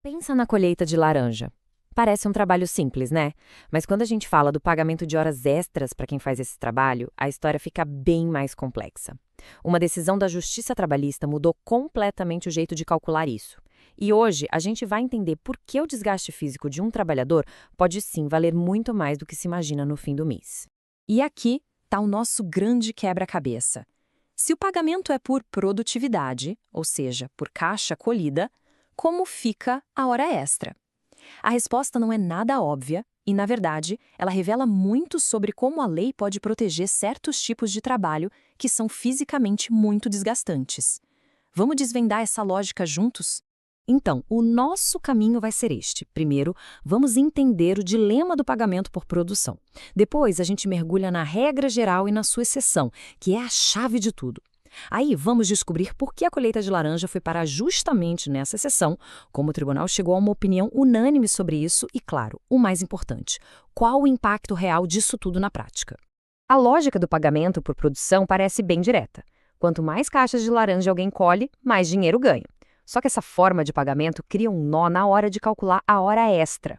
Pensa na colheita de laranja. Parece um trabalho simples, né? Mas quando a gente fala do pagamento de horas extras para quem faz esse trabalho, a história fica bem mais complexa. Uma decisão da Justiça Trabalhista mudou completamente o jeito de calcular isso. E hoje a gente vai entender por que o desgaste físico de um trabalhador pode sim valer muito mais do que se imagina no fim do mês. E aqui está o nosso grande quebra-cabeça. Se o pagamento é por produtividade, ou seja, por caixa colhida, como fica a hora extra? A resposta não é nada óbvia e, na verdade, ela revela muito sobre como a lei pode proteger certos tipos de trabalho que são fisicamente muito desgastantes. Vamos desvendar essa lógica juntos? Então, o nosso caminho vai ser este. Primeiro, vamos entender o dilema do pagamento por produção. Depois, a gente mergulha na regra geral e na sua exceção, que é a chave de tudo. Aí, vamos descobrir por que a colheita de laranja foi parar justamente nessa exceção, como o tribunal chegou a uma opinião unânime sobre isso e, claro, o mais importante, qual o impacto real disso tudo na prática. A lógica do pagamento por produção parece bem direta. Quanto mais caixas de laranja alguém colhe, mais dinheiro ganha. Só que essa forma de pagamento cria um nó na hora de calcular a hora extra.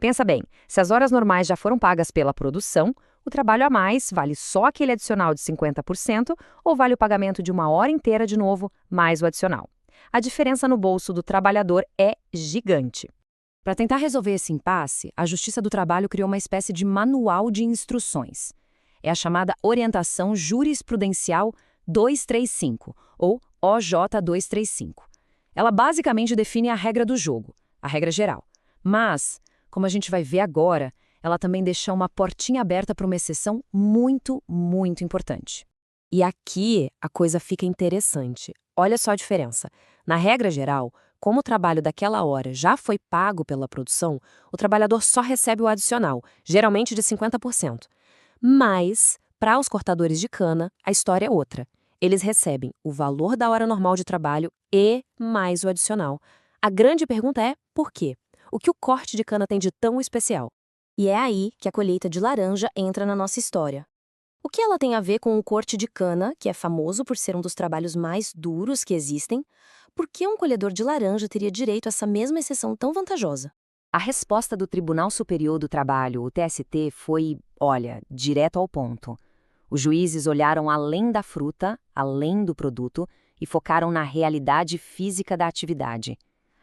Pensa bem, se as horas normais já foram pagas pela produção, o trabalho a mais vale só aquele adicional de 50% ou vale o pagamento de uma hora inteira de novo, mais o adicional? A diferença no bolso do trabalhador é gigante. Para tentar resolver esse impasse, a Justiça do Trabalho criou uma espécie de manual de instruções. É a chamada Orientação Jurisprudencial 235, ou OJ 235. Ela basicamente define a regra do jogo, a regra geral. Mas, como a gente vai ver agora, ela também deixa uma portinha aberta para uma exceção muito, muito importante. E aqui a coisa fica interessante. Olha só a diferença. Na regra geral, como o trabalho daquela hora já foi pago pela produção, o trabalhador só recebe o adicional, geralmente de 50%. Mas, para os cortadores de cana, a história é outra. Eles recebem o valor da hora normal de trabalho e mais o adicional. A grande pergunta é por quê? O que o corte de cana tem de tão especial? E é aí que a colheita de laranja entra na nossa história. O que ela tem a ver com o corte de cana, que é famoso por ser um dos trabalhos mais duros que existem? Por que um colhedor de laranja teria direito a essa mesma exceção tão vantajosa? A resposta do Tribunal Superior do Trabalho, o TST, foi, olha, direto ao ponto. Os juízes olharam além da fruta, além do produto, e focaram na realidade física da atividade.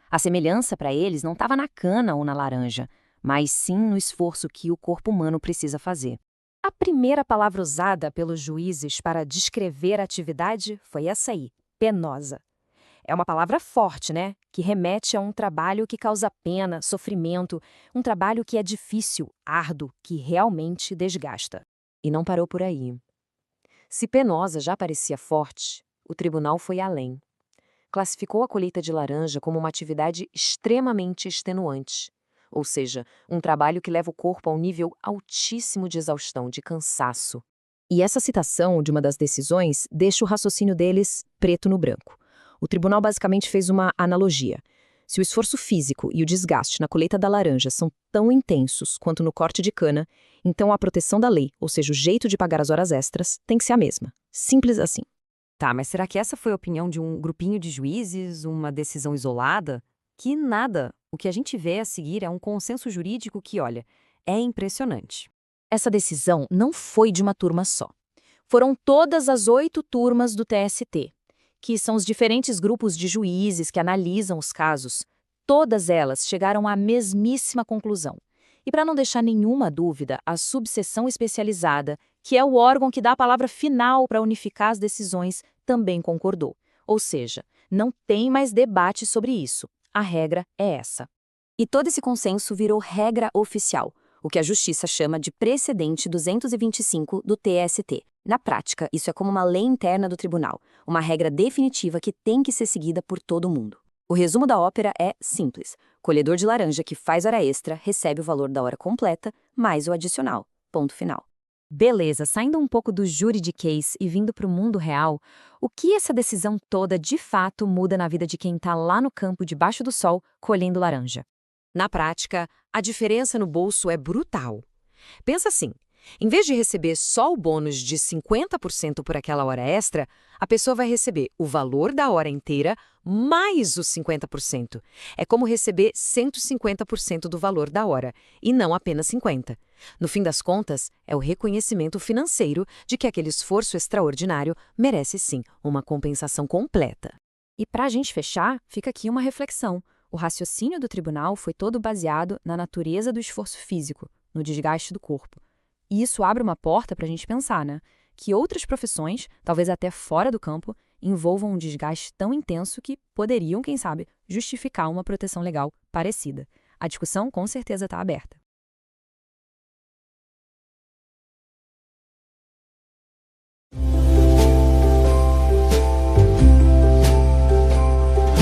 A semelhança para eles não estava na cana ou na laranja, mas sim no esforço que o corpo humano precisa fazer. A primeira palavra usada pelos juízes para descrever a atividade foi essa aí, penosa. É uma palavra forte, né? Que remete a um trabalho que causa pena, sofrimento, um trabalho que é difícil, árduo, que realmente desgasta. E não parou por aí. Se penosa já parecia forte, o tribunal foi além. Classificou a colheita de laranja como uma atividade extremamente extenuante, ou seja, um trabalho que leva o corpo a um nível altíssimo de exaustão, de cansaço. E essa citação de uma das decisões deixa o raciocínio deles preto no branco. O tribunal basicamente fez uma analogia. Se o esforço físico e o desgaste na colheita da laranja são tão intensos quanto no corte de cana, então a proteção da lei, ou seja, o jeito de pagar as horas extras, tem que ser a mesma. Simples assim. Tá, mas será que essa foi a opinião de um grupinho de juízes, uma decisão isolada? Que nada. O que a gente vê a seguir é um consenso jurídico que, olha, é impressionante. Essa decisão não foi de uma turma só. Foram todas as 8 turmas do TST, que são os diferentes grupos de juízes que analisam os casos. Todas elas chegaram à mesmíssima conclusão. E para não deixar nenhuma dúvida, a subseção especializada, que é o órgão que dá a palavra final para unificar as decisões, também concordou. Ou seja, não tem mais debate sobre isso. A regra é essa. E todo esse consenso virou regra oficial, o que a Justiça chama de precedente 225 do TST. Na prática, isso é como uma lei interna do tribunal, uma regra definitiva que tem que ser seguida por todo mundo. O resumo da ópera é simples. Colhedor de laranja que faz hora extra recebe o valor da hora completa, mais o adicional. Ponto final. Beleza, saindo um pouco do juridiquês e vindo para o mundo real, o que essa decisão toda de fato muda na vida de quem está lá no campo debaixo do sol colhendo laranja? Na prática, a diferença no bolso é brutal. Pensa assim, Em vez de receber só o bônus de 50% por aquela hora extra, a pessoa vai receber o valor da hora inteira mais os 50%. É como receber 150% do valor da hora, e não apenas 50%. No fim das contas, é o reconhecimento financeiro de que aquele esforço extraordinário merece sim uma compensação completa. E para a gente fechar, fica aqui uma reflexão. O raciocínio do tribunal foi todo baseado na natureza do esforço físico, no desgaste do corpo. E isso abre uma porta para a gente pensar, né? Que outras profissões, talvez até fora do campo, envolvam um desgaste tão intenso que poderiam, quem sabe, justificar uma proteção legal parecida. A discussão com certeza está aberta.